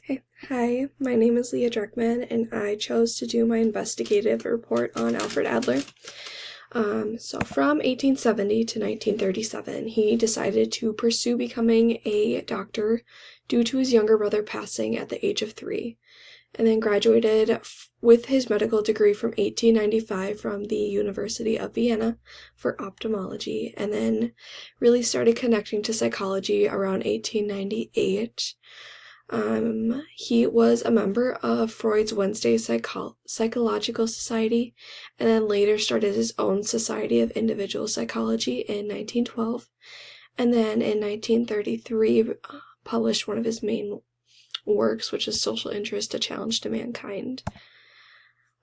Okay. Hi, my name is Leah Dreckman, and I chose to do my investigative report on Alfred Adler. So from 1870 to 1937, he decided to pursue becoming a doctor due to his younger brother passing at the age of 3, and then graduated with his medical degree from 1895 from the University of Vienna for ophthalmology, and then really started connecting to psychology around 1898. He was a member of Freud's Wednesday Psychological Society, and then later started his own Society of Individual Psychology in 1912, and then in 1933 published one of his main works, which is Social Interest, A Challenge to Mankind.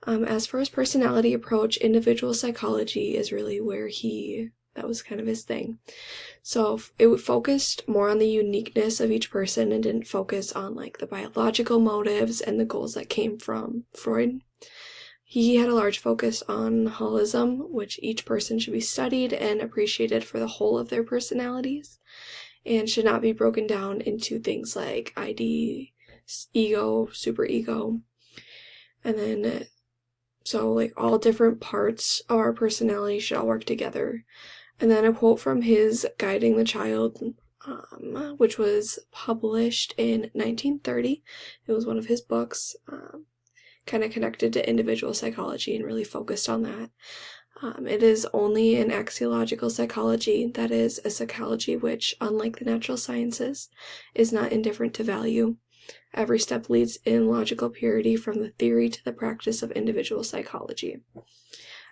As for his personality approach, individual psychology is really where that was kind of his thing. So it focused more on the uniqueness of each person and didn't focus on like the biological motives and the goals that came from Freud. He had a large focus on holism, which each person should be studied and appreciated for the whole of their personalities and should not be broken down into things like ID, ego, superego, and then so like all different parts of our personality should all work together. And then a quote from his Guiding the Child, which was published in 1930. It was one of his books, kind of connected to individual psychology and really focused on that. It is only in axiological psychology, that is, a psychology which, unlike the natural sciences, is not indifferent to value. Every step leads in logical purity from the theory to the practice of individual psychology.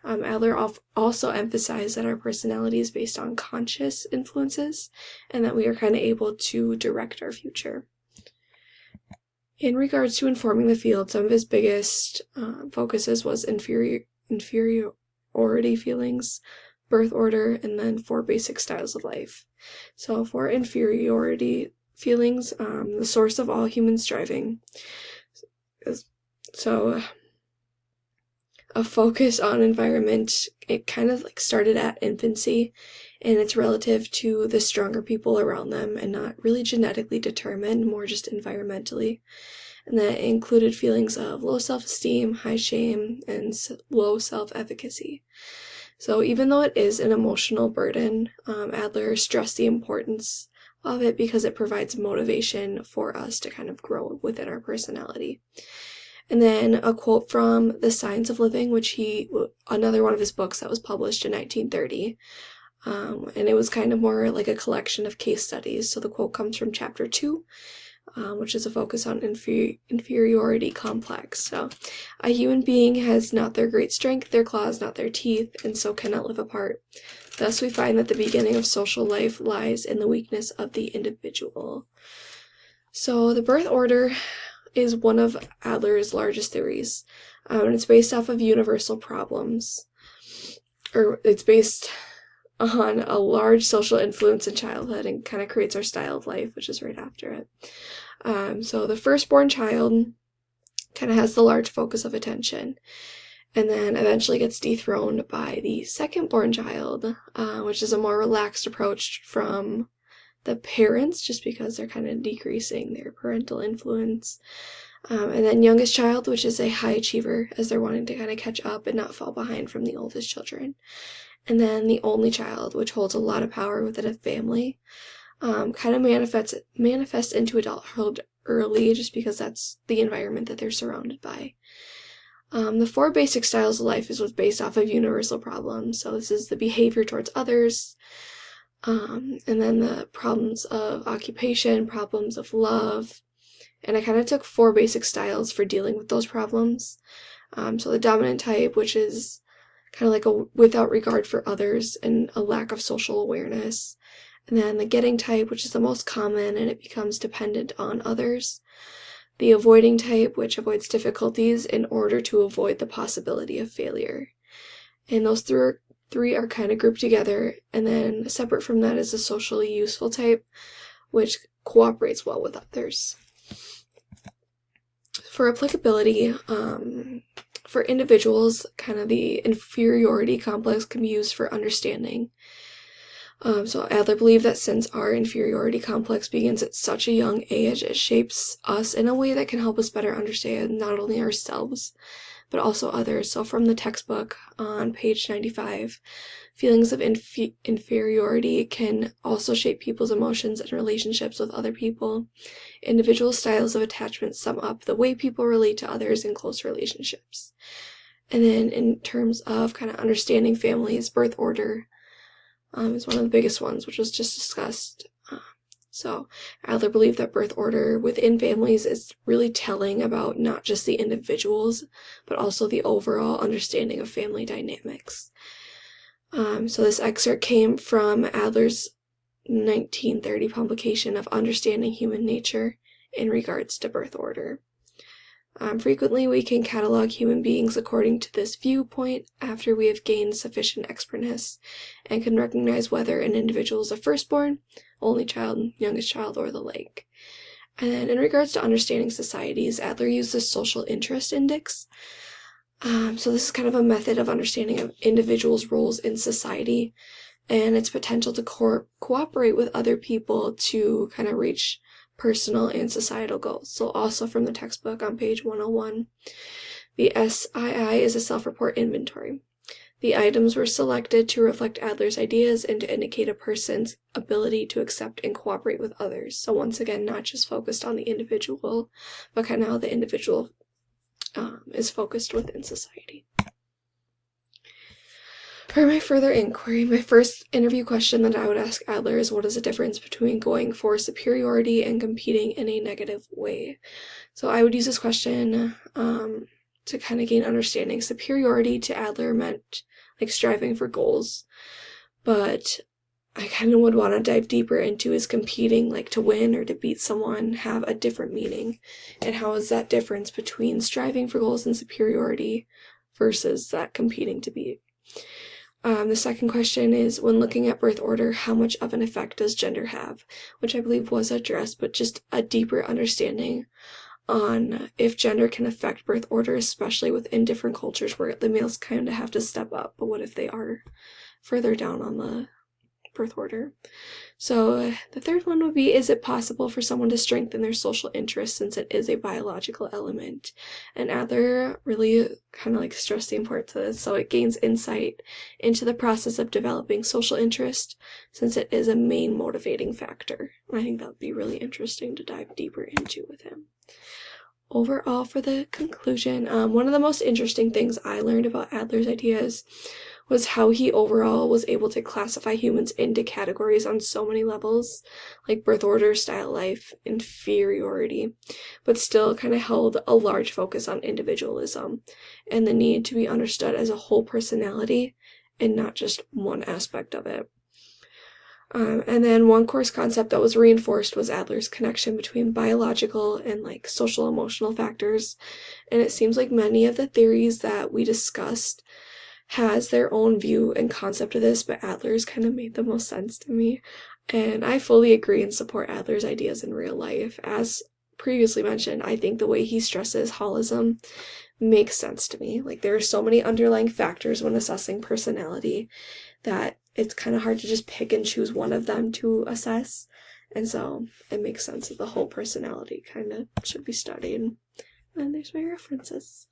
Adler also emphasized that our personality is based on conscious influences and that we are kind of able to direct our future. In regards to informing the field, some of his biggest focuses was inferiority feelings, birth order, and then 4 basic styles of life. So for inferiority feelings, the source of all human striving. So a focus on environment, it kind of like started at infancy, and it's relative to the stronger people around them and not really genetically determined, more just environmentally. And that included feelings of low self-esteem, high shame, and low self-efficacy. So even though it is an emotional burden, Adler stressed the importance of it because it provides motivation for us to kind of grow within our personality. And then a quote from The Science of Living, another one of his books that was published in 1930. And it was kind of more like a collection of case studies. So the quote comes from chapter 2, which is a focus on inferiority complex. So a human being has not their great strength, their claws, not their teeth, and so cannot live apart. Thus we find that the beginning of social life lies in the weakness of the individual. So the birth order is one of Adler's largest theories, and it's based off of universal problems, or it's based on a large social influence in childhood and kind of creates our style of life, which is right after it. So the firstborn child kind of has the large focus of attention, and then eventually gets dethroned by the secondborn child, which is a more relaxed approach from the parents, just because they're kind of decreasing their parental influence. And then youngest child, which is a high achiever, as they're wanting to kind of catch up and not fall behind from the oldest children. And then the only child, which holds a lot of power within a family, kind of manifests into adulthood early, just because that's the environment that they're surrounded by. The 4 basic styles of life was based off of universal problems. So this is the behavior towards others, and then the problems of occupation, problems of love, and I kind of took 4 basic styles for dealing with those problems. So the dominant type, which is kind of like a without regard for others and a lack of social awareness, and then the getting type, which is the most common and it becomes dependent on others. The avoiding type, which avoids difficulties in order to avoid the possibility of failure. And those three are kind of grouped together, and then separate from that is a socially useful type, which cooperates well with others. For applicability, for individuals, kind of the inferiority complex can be used for understanding. So Adler believed that since our inferiority complex begins at such a young age, it shapes us in a way that can help us better understand not only ourselves, but also others. So from the textbook on page 95, feelings of inferiority can also shape people's emotions and relationships with other people. Individual styles of attachment sum up the way people relate to others in close relationships. And then in terms of kind of understanding families, birth order is one of the biggest ones, which was just discussed. So Adler believed that birth order within families is really telling about not just the individuals, but also the overall understanding of family dynamics. So this excerpt came from Adler's 1930 publication of Understanding Human Nature in regards to birth order. Frequently, we can catalog human beings according to this viewpoint after we have gained sufficient expertness and can recognize whether an individual is a firstborn, only child, youngest child, or the like. And then in regards to understanding societies, Adler used the social interest index. So this is kind of a method of understanding of individuals' roles in society and its potential to cooperate with other people to kind of reach personal and societal goals. So also from the textbook on page 101, the SII is a self-report inventory. The items were selected to reflect Adler's ideas and to indicate a person's ability to accept and cooperate with others. So once again, not just focused on the individual, but kind of how the individual is focused within society. For my further inquiry, my first interview question that I would ask Adler is, what is the difference between going for superiority and competing in a negative way? So I would use this question to kind of gain understanding. Superiority to Adler meant like striving for goals, but I kind of would want to dive deeper into, is competing, like to win or to beat someone, have a different meaning? And how is that difference between striving for goals and superiority versus that competing to beat? The second question is, when looking at birth order, how much of an effect does gender have? Which I believe was addressed, but just a deeper understanding on if gender can affect birth order, especially within different cultures where the males kind of have to step up, but what if they are further down on the birth order? So the third one would be, is it possible for someone to strengthen their social interest since it is a biological element? And Adler really kind of like stressed the importance of this. So it gains insight into the process of developing social interest since it is a main motivating factor. And I think that would be really interesting to dive deeper into with him. Overall, for the conclusion, one of the most interesting things I learned about Adler's ideas was how he overall was able to classify humans into categories on so many levels, like birth order, style life, inferiority, but still kind of held a large focus on individualism and the need to be understood as a whole personality and not just one aspect of it. And then one course concept that was reinforced was Adler's connection between biological and like social emotional factors. And it seems like many of the theories that we discussed has their own view and concept of this, but Adler's kind of made the most sense to me. And I fully agree and support Adler's ideas in real life. As previously mentioned, I think the way he stresses holism makes sense to me. Like, there are so many underlying factors when assessing personality that it's kind of hard to just pick and choose one of them to assess. And so it makes sense that the whole personality kind of should be studied. And there's my references.